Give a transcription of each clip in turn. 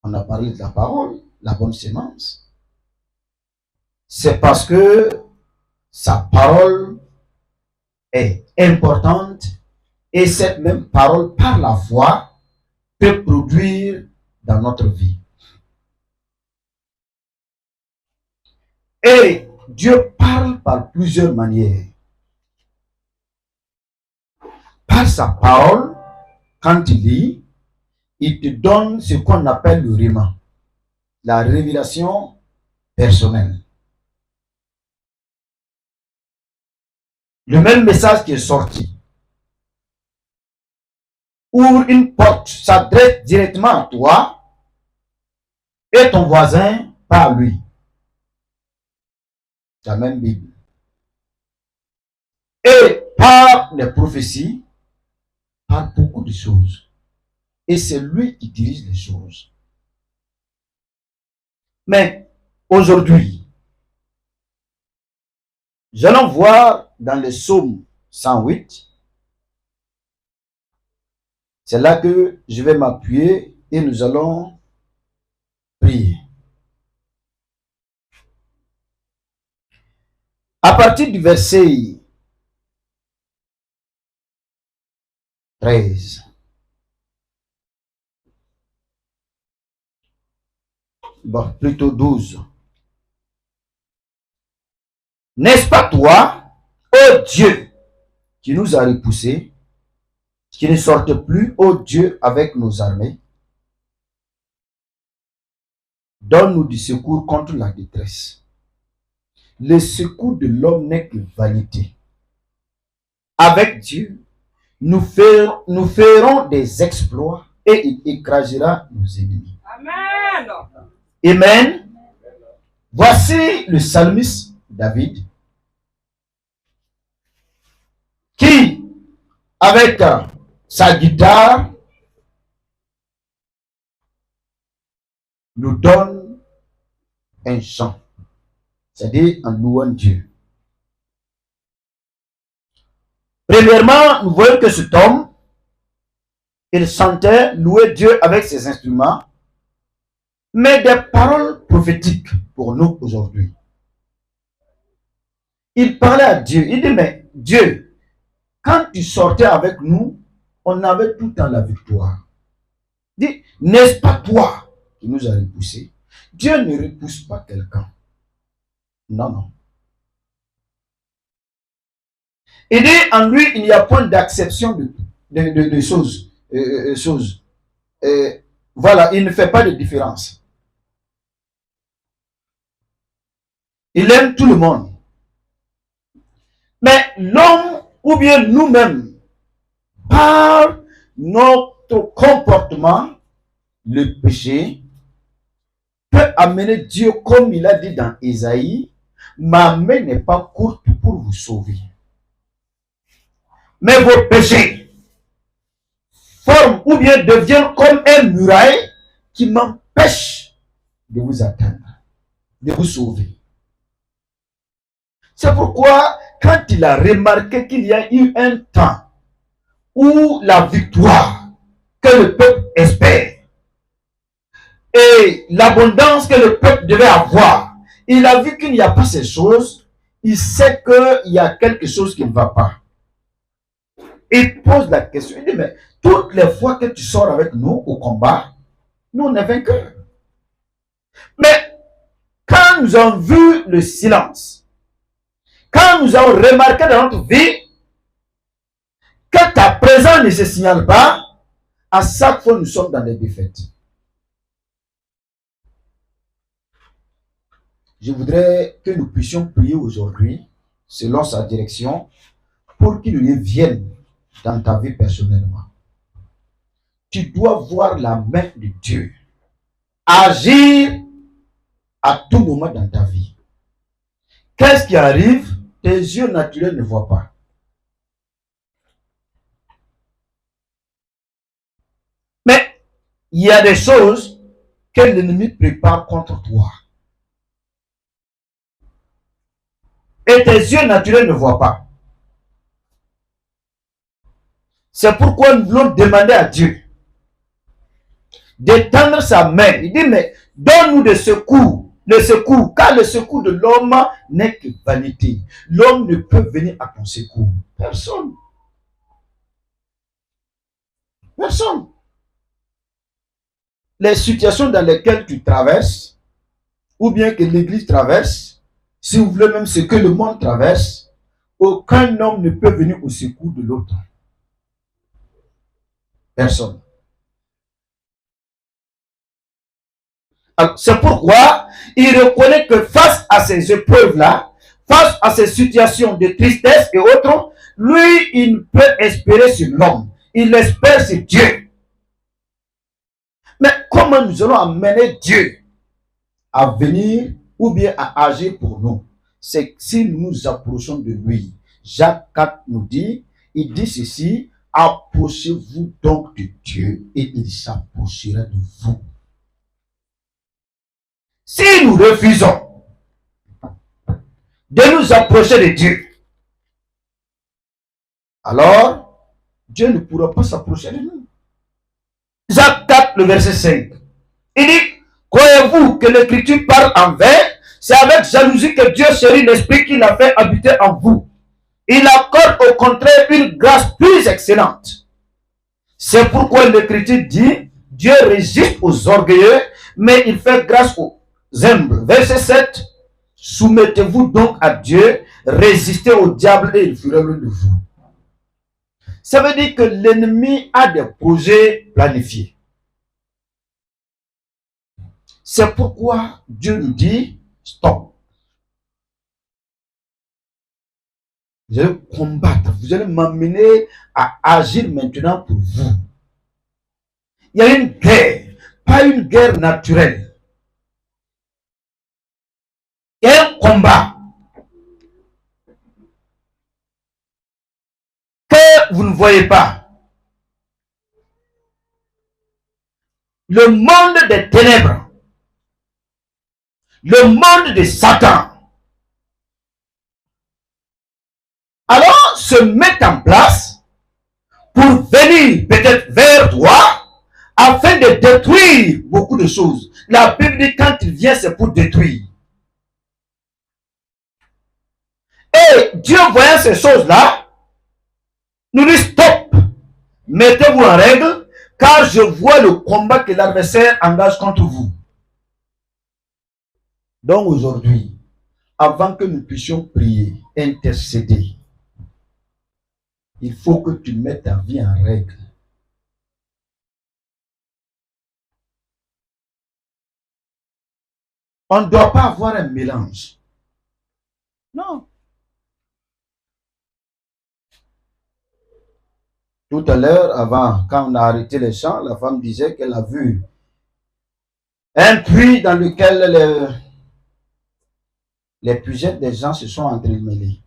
On a parlé de la parole, la bonne sémence. C'est parce que sa parole est importante et cette même parole, par la foi, peut produire dans notre vie. Et Dieu parle par plusieurs manières. Par sa parole, quand il lit, il te donne ce qu'on appelle le rhéma, la révélation personnelle. Le même message qui est sorti ouvre une porte, s'adresse directement à toi et ton voisin par lui. La même Bible. Et par les prophéties, par beaucoup de choses. Et c'est lui qui dirige les choses. Mais aujourd'hui, nous allons voir dans le psaume 108, c'est là que je vais m'appuyer et nous allons prier. À partir du verset 13. Bon, plutôt 12. N'est-ce pas toi, ô Dieu, qui nous a repoussés, qui ne sortent plus, ô Dieu, avec nos armées? Donne-nous du secours contre la détresse. Le secours de l'homme n'est que vanité. Avec Dieu, nous ferons des exploits et il écrasera nos ennemis. Amen. Amen. Voici le psalmiste David qui, avec sa guitare, nous donne un chant, c'est-à-dire en louant Dieu. Premièrement, nous voyons que cet homme, il chantait, louait Dieu avec ses instruments, mais des paroles prophétiques pour nous aujourd'hui. Il parlait à Dieu, il dit, mais Dieu, quand tu sortais avec nous, on avait tout le temps la victoire. Il dit, n'est-ce pas toi qui nous a repoussés? Dieu ne repousse pas quelqu'un. Non, non. Il dit, en lui, il n'y a point d'acception de choses. Voilà, il ne fait pas de différence. Il aime tout le monde. Mais l'homme, ou bien nous-mêmes, par notre comportement, le péché peut amener Dieu, comme il a dit dans Ésaïe, ma main n'est pas courte pour vous sauver. Mais vos péchés forment ou bien deviennent comme un muraille qui m'empêche de vous atteindre, de vous sauver. C'est pourquoi, quand il a remarqué qu'il y a eu un temps où la victoire que le peuple espère et l'abondance que le peuple devait avoir, il a vu qu'il n'y a pas ces choses, il sait qu'il y a quelque chose qui ne va pas. Il pose la question, il dit, mais toutes les fois que tu sors avec nous au combat, nous on est vainqueurs. Mais quand nous avons vu le silence, quand nous avons remarqué dans notre vie que ta présence ne se signale pas, à chaque fois nous sommes dans des défaites. Je voudrais que nous puissions prier aujourd'hui, selon sa direction, pour qu'il vienne dans ta vie personnellement. Tu dois voir la main de Dieu agir à tout moment dans ta vie. Qu'est-ce qui arrive? Tes yeux naturels ne voient pas. Mais il y a des choses que l'ennemi prépare contre toi. Et tes yeux naturels ne voient pas. C'est pourquoi nous voulons demander à Dieu d'étendre sa main. Il dit, mais donne-nous des secours. Le secours, car le secours de l'homme n'est que vanité. L'homme ne peut venir à ton secours. Personne. Personne. Les situations dans lesquelles tu traverses, ou bien que l'Église traverse, si vous voulez même ce que le monde traverse, aucun homme ne peut venir au secours de l'autre. Personne. C'est pourquoi il reconnaît que face à ces épreuves-là, face à ces situations de tristesse et autres, lui, il ne peut espérer sur l'homme. Il espère sur Dieu. Mais comment nous allons amener Dieu à venir ou bien à agir pour nous? C'est si nous nous approchons de lui. Jacques 4 nous dit, il dit ceci, approchez-vous donc de Dieu et il s'approchera de vous. Si nous refusons de nous approcher de Dieu, alors Dieu ne pourra pas s'approcher de nous. Jacques 4, le verset 5. Il dit, croyez-vous que l'Écriture parle en vain? C'est avec jalousie que Dieu chérit l'Esprit qu'il a fait habiter en vous. Il accorde au contraire une grâce plus excellente. C'est pourquoi l'Écriture dit, Dieu résiste aux orgueilleux, mais il fait grâce aux humbles. Verset 7. Soumettez-vous donc à Dieu, résistez au diable et il fuira loin de vous. Ça veut dire que l'ennemi a des projets planifiés. C'est pourquoi Dieu nous dit, stop. Vous allez combattre, vous allez m'amener à agir maintenant pour vous. Il y a une guerre, pas une guerre naturelle. Il y a un combat que vous ne voyez pas. Le monde des ténèbres, le monde de Satan, alors se met en place pour venir peut-être vers toi afin de détruire beaucoup de choses. La Bible dit quand il vient, c'est pour détruire. Et Dieu voyant ces choses-là, nous dit stop, mettez-vous en règle, car je vois le combat que l'adversaire engage contre vous. Donc aujourd'hui, avant que nous puissions prier, intercéder, il faut que tu mettes ta vie en règle. On ne doit pas avoir un mélange. Non. Tout à l'heure, avant, quand on a arrêté les chants, la femme disait qu'elle a vu un puits dans lequel les pugettes des gens se sont entremêlés.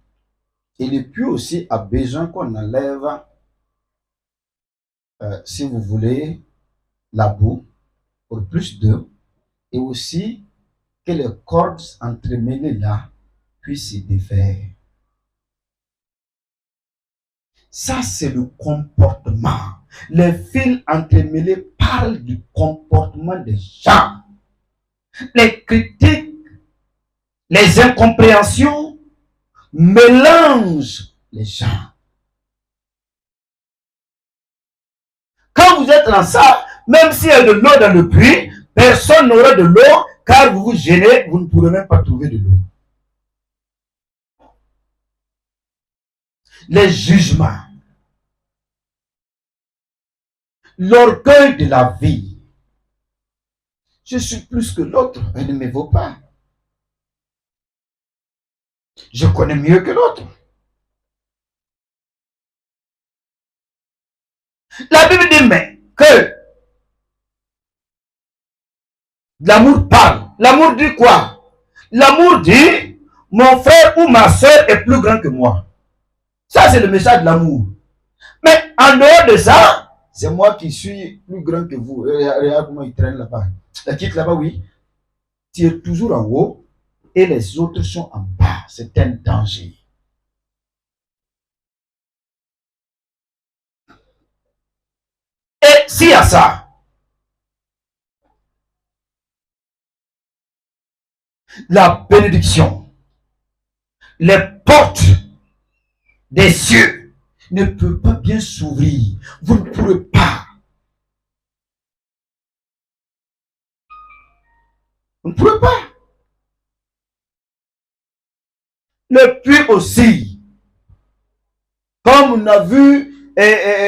Et le puits aussi a besoin qu'on enlève, si vous voulez, la boue pour plus d'eau. Et aussi que les cordes entremêlées là puissent se défaire. Ça, c'est le comportement. Les fils entremêlés parlent du comportement des gens. Les critiques, les incompréhensions mélangent les gens. Quand vous êtes dans ça, même s'il y a de l'eau dans le puits, personne n'aura de l'eau, car vous vous gênez, vous ne pourrez même pas trouver de l'eau. Les jugements, l'orgueil de la vie. Je suis plus que l'autre, elle ne me vaut pas. Je connais mieux que l'autre. La Bible dit mais que l'amour parle. L'amour dit quoi? L'amour dit mon frère ou ma soeur est plus grand que moi. Ça, c'est le message de l'amour. Mais en dehors de ça, c'est moi qui suis plus grand que vous. Regarde comment il traîne là-bas. La quitte là-bas, oui. Tu es toujours en haut et les autres sont en bas. C'est un danger. Et s'il y a ça, la bénédiction, les portes des cieux ne peuvent pas bien s'ouvrir. Vous ne pourrez pas. Vous ne pourrez pas. Le puits aussi, comme on a vu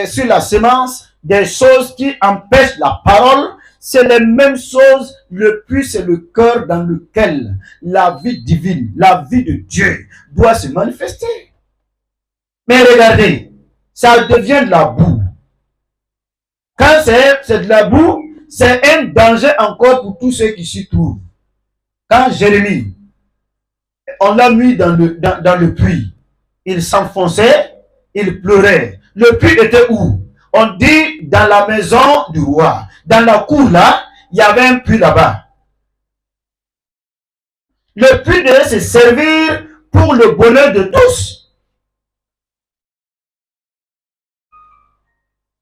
sur la semence, des choses qui empêchent la parole, c'est les mêmes choses. Le puits, c'est le cœur dans lequel la vie divine, la vie de Dieu doit se manifester. Mais regardez, ça devient de la boue. Quand c'est de la boue, c'est un danger encore pour tous ceux qui s'y trouvent. Quand Jérémie, on l'a mis dans le puits, il s'enfonçait, il pleurait. Le puits était où? On dit dans la maison du roi. Dans la cour là, il y avait un puits là-bas. Le puits devait se servir pour le bonheur de tous.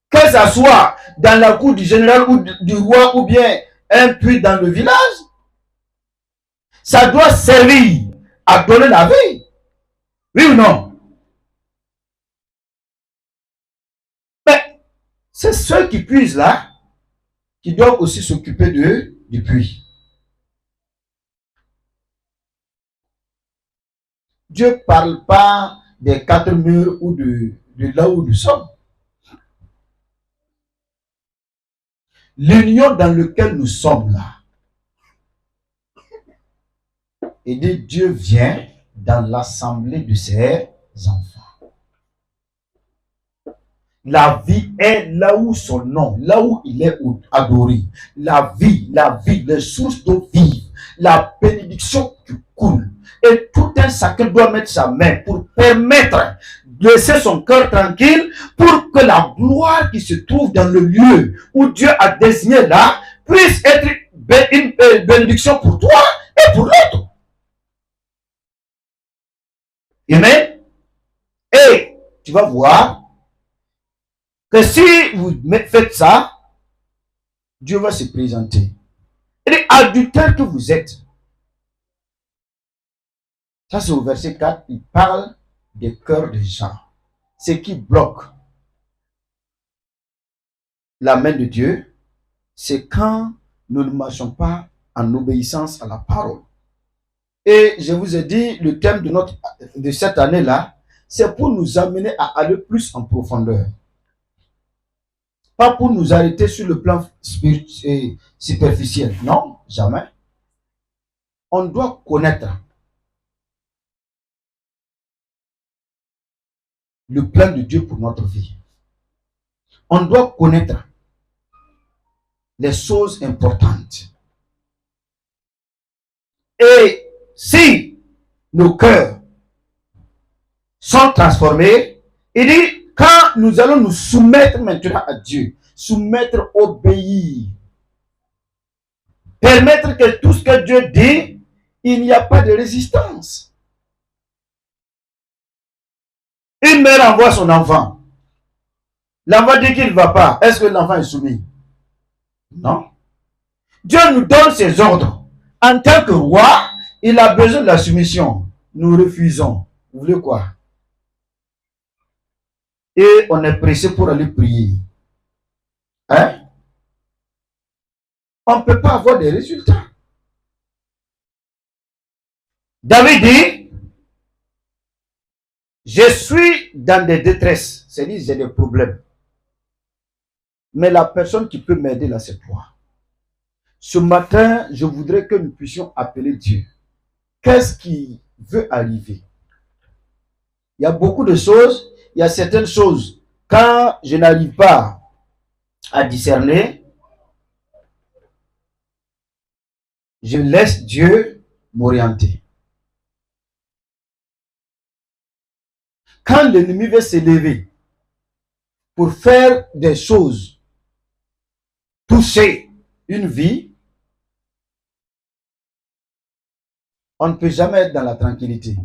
Que ce soit dans la cour du général ou du roi ou bien un puits dans le village, ça doit servir à donner la vie. Oui ou non? Mais c'est ceux qui puisent là qui doivent aussi s'occuper du puits. Dieu ne parle pas des quatre murs ou de là où nous sommes. L'union dans laquelle nous sommes là. Et Dieu vient dans l'assemblée de ses enfants. La vie est là où son nom, là où il est adoré. La vie, les sources d'eau vive, la bénédiction qui coule. Et tout un chacun doit mettre sa main pour permettre de laisser son cœur tranquille pour que la gloire qui se trouve dans le lieu où Dieu a désigné là puisse être une bénédiction pour toi et pour l'autre. Amen. Et tu vas voir que si vous faites ça, Dieu va se présenter. Et adultère que vous êtes. Ça c'est au verset 4, il parle des cœurs des gens. Ce qui bloque la main de Dieu, c'est quand nous ne marchons pas en obéissance à la parole. Et je vous ai dit, le thème de cette année-là, c'est pour nous amener à aller plus en profondeur. Pas pour nous arrêter sur le plan superficiel. Non, jamais. On doit connaître le plan de Dieu pour notre vie. On doit connaître les choses importantes. Et si nos cœurs sont transformés, il dit, quand nous allons nous soumettre maintenant à Dieu, soumettre, obéir, permettre que tout ce que Dieu dit, il n'y a pas de résistance. Une mère envoie son enfant. L'enfant dit qu'il ne va pas. Est-ce que l'enfant est soumis? Non. Dieu nous donne ses ordres. En tant que roi, il a besoin de la soumission. Nous refusons. Vous voulez quoi? Et on est pressé pour aller prier. Hein? On ne peut pas avoir des résultats. David dit, je suis dans des détresses. C'est-à-dire, j'ai des problèmes. Mais la personne qui peut m'aider là, c'est toi. Ce matin, je voudrais que nous puissions appeler Dieu. Qu'est-ce qui veut arriver? Il y a beaucoup de choses. Il y a certaines choses. Quand je n'arrive pas à discerner, je laisse Dieu m'orienter. Quand l'ennemi veut s'élever pour faire des choses, toucher une vie, on ne peut jamais être dans la tranquillité.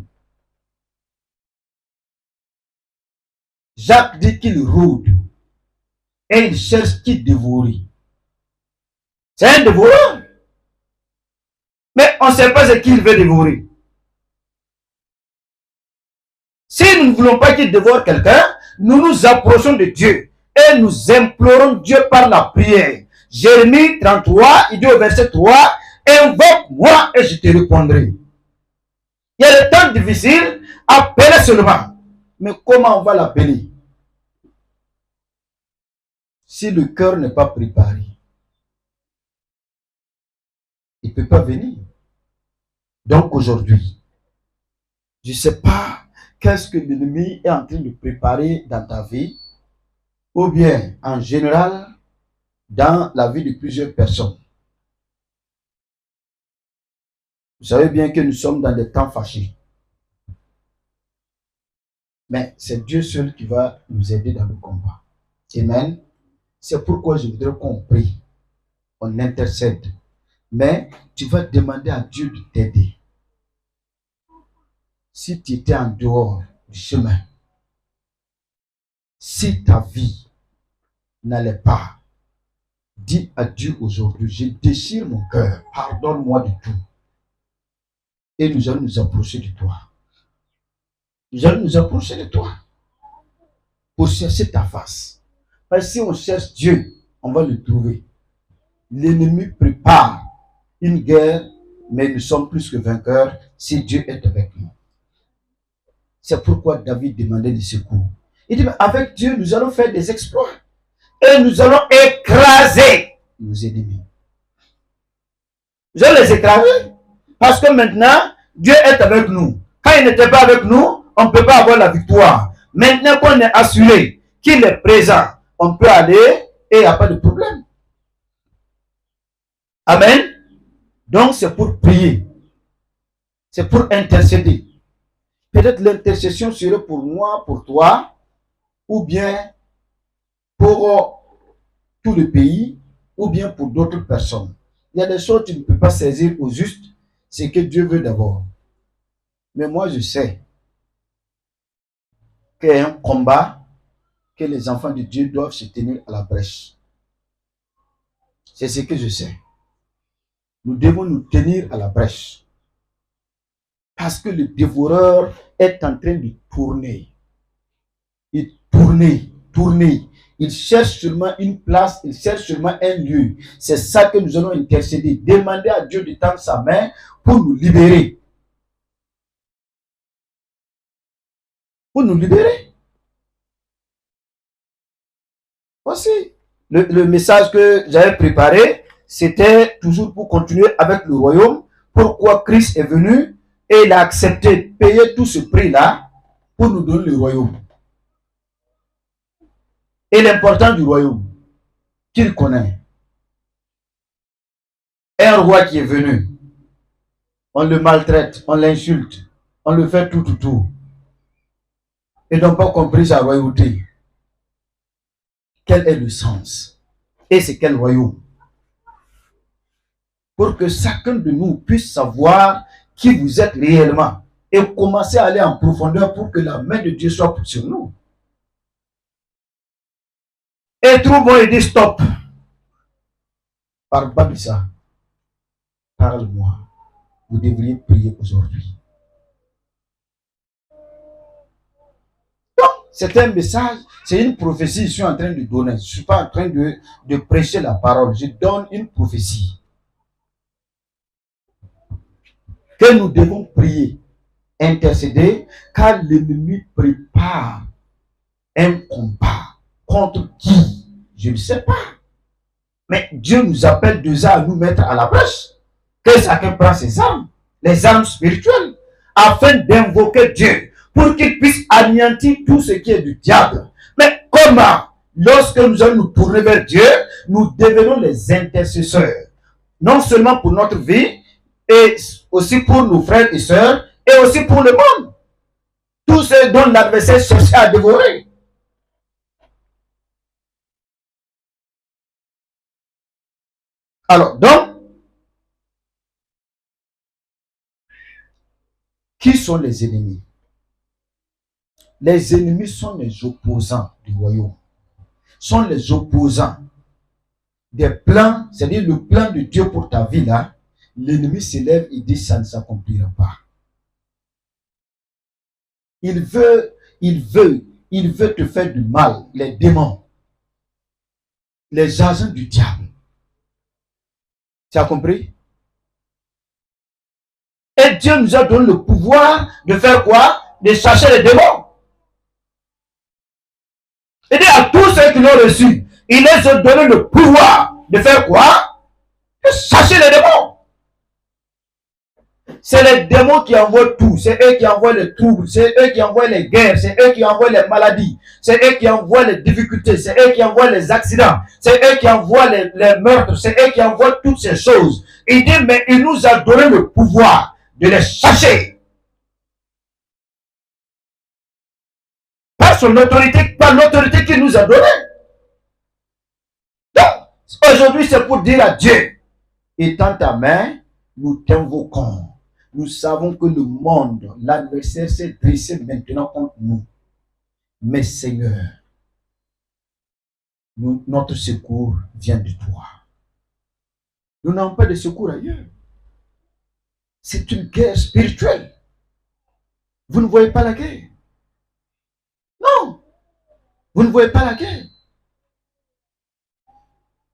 Jacques dit qu'il rôde et il cherche qui dévorer. C'est un dévoreur. Mais on ne sait pas ce qu'il veut dévorer. Si nous ne voulons pas qu'il dévore quelqu'un, nous nous approchons de Dieu et nous implorons Dieu par la prière. Jérémie 33, il dit au verset 3, invoque-moi et je te répondrai. Il y a des temps difficiles, appelez seulement. Mais comment on va l'appeler? Si le cœur n'est pas préparé, il ne peut pas venir. Donc aujourd'hui, je ne sais pas qu'est-ce que l'ennemi est en train de préparer dans ta vie, ou bien en général dans la vie de plusieurs personnes. Vous savez bien que nous sommes dans des temps fâchés. Mais c'est Dieu seul qui va nous aider dans le combat. Amen. C'est pourquoi je voudrais qu'on prie, on intercède. Mais tu vas demander à Dieu de t'aider. Si tu étais en dehors du chemin, si ta vie n'allait pas, dis à Dieu aujourd'hui, je déchire mon cœur, pardonne-moi de tout. Et nous allons nous approcher de toi. Nous allons nous approcher de toi pour chercher ta face. Parce que si on cherche Dieu, on va le trouver. L'ennemi prépare une guerre, mais nous sommes plus que vainqueurs si Dieu est avec nous. C'est pourquoi David demandait des secours. Il dit, mais avec Dieu, nous allons faire des exploits. Et nous allons écraser nos ennemis. Nous allons les écraser. Parce que maintenant, Dieu est avec nous. Quand il n'était pas avec nous, on ne peut pas avoir la victoire. Maintenant qu'on est assuré qu'il est présent, on peut aller et il n'y a pas de problème. Amen. Donc c'est pour prier. C'est pour intercéder. Peut-être l'intercession serait pour moi, pour toi, ou bien pour tout le pays, ou bien pour d'autres personnes. Il y a des choses que tu ne peux pas saisir au juste, c'est que Dieu veut d'abord. Mais moi je sais qu'il y a un combat que les enfants de Dieu doivent se tenir à la brèche. C'est ce que je sais. Nous devons nous tenir à la brèche. Parce que le dévoreur est en train de tourner. Il tourne. Il cherche seulement une place, il cherche seulement un lieu. C'est ça que nous allons intercéder. Demander à Dieu de tendre sa main pour nous libérer. Pour nous libérer. Voici. Le message que j'avais préparé, c'était toujours pour continuer avec le royaume. Pourquoi Christ est venu et il a accepté de payer tout ce prix-là pour nous donner le royaume. Et l'important du royaume, qu'il connaît. Un roi qui est venu, on le maltraite, on l'insulte, on le fait tout. Ils n'ont pas compris sa royauté. Quel est le sens? Et c'est quel royaume? Pour que chacun de nous puisse savoir qui vous êtes réellement et commencer à aller en profondeur pour que la main de Dieu soit sur nous. Et trouvons et dit stop. Parle pas de ça. Parle-moi. Vous devriez prier aujourd'hui. Donc, c'est un message, c'est une prophétie que je suis en train de donner. Je ne suis pas en train de prêcher la parole. Je donne une prophétie. Que nous devons prier, intercéder, car l'ennemi prépare un combat. Contre qui? Je ne sais pas. Mais Dieu nous appelle déjà à nous mettre à la brèche. Que chacun prend ses armes, les armes spirituelles, afin d'invoquer Dieu, pour qu'il puisse anéantir tout ce qui est du diable. Mais comment? Lorsque nous allons nous tourner vers Dieu, nous devenons les intercesseurs. Non seulement pour notre vie, et aussi pour nos frères et sœurs, et aussi pour le monde. Tout ce dont l'adversaire cherche à dévorer. Alors, donc, qui sont les ennemis? Les ennemis sont les opposants du royaume. Sont les opposants des plans, c'est-à-dire le plan de Dieu pour ta vie là. l'ennemi s'élève, il dit ça ne s'accomplira pas. Il veut te faire du mal, les démons, les agents du diable. Tu as compris? Et Dieu nous a donné le pouvoir de faire quoi? De chasser les démons. Il dit à tous ceux qui l'ont reçu, il les a donné le pouvoir de faire quoi? De chasser les démons. C'est les démons qui envoient tout. C'est eux qui envoient les troubles. C'est eux qui envoient les guerres. C'est eux qui envoient les maladies. C'est eux qui envoient les difficultés. C'est eux qui envoient les accidents. C'est eux qui envoient les meurtres. C'est eux qui envoient toutes ces choses. Il dit, mais il nous a donné le pouvoir de les chasser. Par son autorité, par l'autorité qu'il nous a donnée. Donc, aujourd'hui, c'est pour dire à Dieu, étends ta main, nous t'invoquons. Nous savons que le monde, l'adversaire s'est dressé maintenant contre nous. Mais Seigneur, notre secours vient de toi. Nous n'avons pas de secours ailleurs. C'est une guerre spirituelle. Vous ne voyez pas la guerre? Non. Vous ne voyez pas la guerre.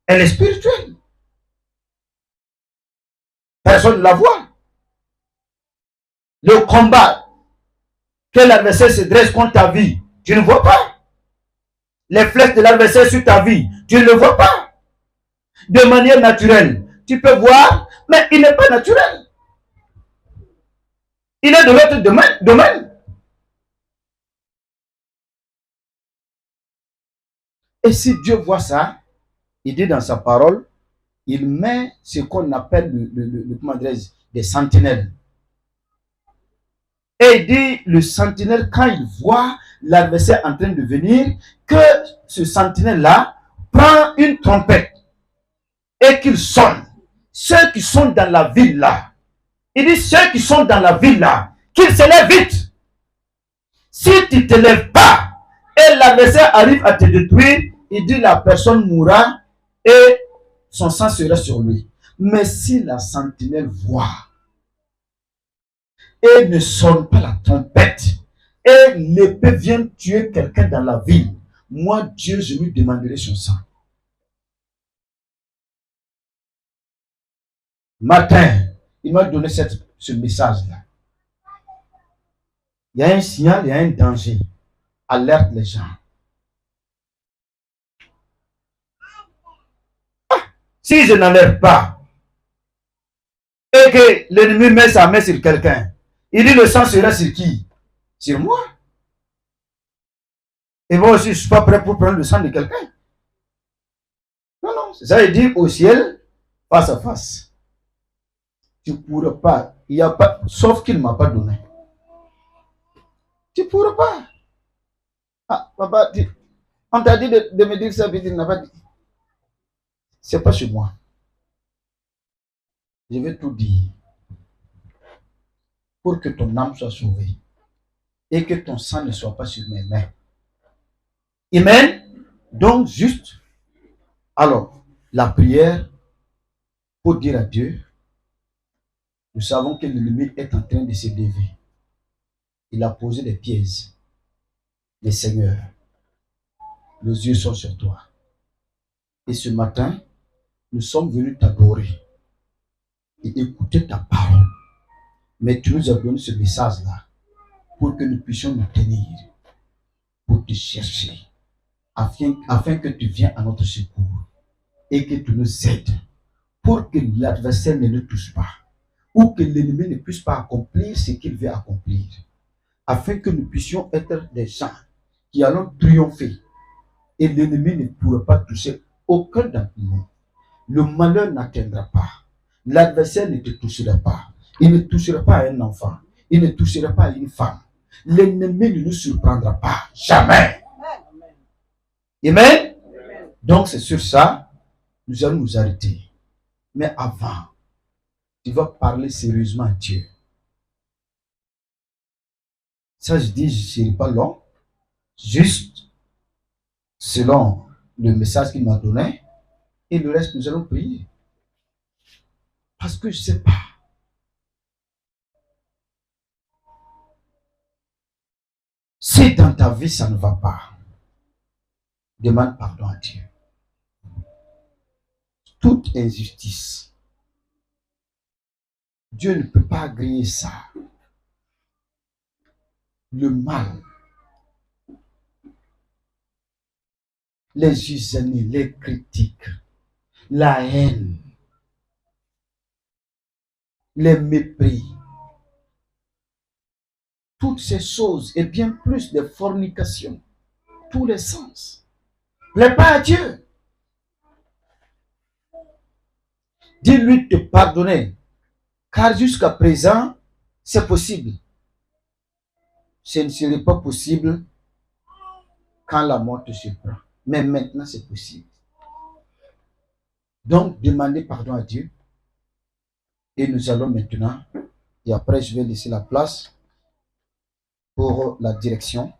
Elle est spirituelle. Personne ne la voit. Le combat que l'adversaire se dresse contre ta vie, tu ne vois pas. Les flèches de l'adversaire sur ta vie, tu ne le vois pas. De manière naturelle, tu peux voir, mais il n'est pas naturel. Il est de l'autre domaine. Et si Dieu voit ça, il dit dans sa parole, il met ce qu'on appelle des sentinelles. Et il dit, le sentinelle, quand il voit l'adversaire en train de venir, que ce sentinelle-là prend une trompette et qu'il sonne. Ceux qui sont dans la ville là, il dit, ceux qui sont dans la ville là, qu'ils se lèvent vite. Si tu ne te lèves pas et l'adversaire arrive à te détruire, il dit, la personne mourra et son sang sera sur lui. Mais si la sentinelle voit et ne sonne pas la trompette, et l'épée vient tuer quelqu'un dans la ville, moi, Dieu, je lui demanderai son sang. Matin, il m'a donné ce message-là. Il y a un signal, il y a un danger. Alerte les gens. Si je n'alerte pas, et que l'ennemi met sa main sur quelqu'un, il dit le sang sera sur qui? Sur moi. Et moi aussi, je ne suis pas prêt pour prendre le sang de quelqu'un. Non, non, c'est ça, il dit au ciel, face à face. Tu ne pourras pas, il n'y a pas, sauf qu'il ne m'a pas donné. Tu ne pourras pas. Ah, papa, on t'a dit de me dire ça, puis il n'a pas dit. C'est pas chez moi. Je vais tout dire pour que ton âme soit sauvée et que ton sang ne soit pas sur mes mains. Amen. Donc, juste, alors, la prière pour dire à Dieu, nous savons que l'ennemi est en train de se lever. Il a posé des pièges. Mais Seigneur, nos yeux sont sur toi. Et ce matin, nous sommes venus t'adorer et écouter ta parole. Mais tu nous as donné ce message-là pour que nous puissions nous tenir, pour te chercher, afin que tu viennes à notre secours et que tu nous aides pour que l'adversaire ne nous touche pas ou que l'ennemi ne puisse pas accomplir ce qu'il veut accomplir, afin que nous puissions être des gens qui allons triompher et l'ennemi ne pourra pas toucher aucun d'entre nous. Le malheur n'atteindra pas. L'adversaire ne te touchera pas. Il ne touchera pas à un enfant. Il ne touchera pas à une femme. L'ennemi ne nous surprendra pas. Jamais. Amen. Donc c'est sur ça, nous allons nous arrêter. Mais avant, tu vas parler sérieusement à Dieu. Ça, je dis, je ne serai pas long. Juste, selon le message qu'il m'a donné, et le reste, nous allons prier. Parce que je ne sais pas. Si dans ta vie ça ne va pas, demande pardon à Dieu. Toute injustice, Dieu ne peut pas agréer ça. Le mal, les usanies, les critiques, la haine, les mépris, toutes ces choses et bien plus de fornication, tous les sens, ne plaît pas à Dieu. Dis-lui de te pardonner, car jusqu'à présent, c'est possible. Ce ne serait pas possible quand la mort te surprend. Mais maintenant, c'est possible. Donc, demandez pardon à Dieu. Et nous allons maintenant, et après je vais laisser la place pour la direction,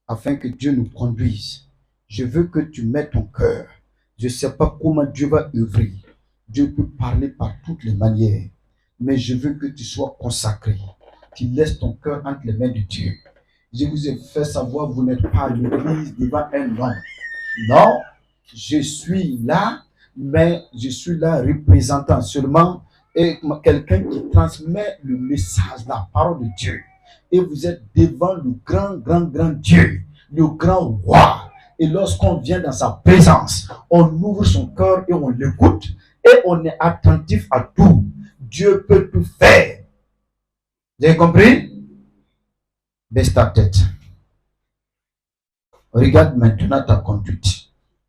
afin que Dieu nous conduise. Je veux que tu mettes ton cœur. Je ne sais pas comment Dieu va œuvrer. Dieu peut parler par toutes les manières. Mais je veux que tu sois consacré. Tu laisses ton cœur entre les mains de Dieu. Je vous ai fait savoir, vous n'êtes pas à l'église devant un homme. Non, je suis là, mais je suis là représentant seulement et quelqu'un qui transmet le message, la parole de Dieu. Et vous êtes devant le grand Dieu, le grand roi. Et lorsqu'on vient dans sa présence, on ouvre son cœur et on l'écoute. Et on est attentif à tout. Dieu peut tout faire. Vous avez compris? Baisse ta tête. Regarde maintenant ta conduite.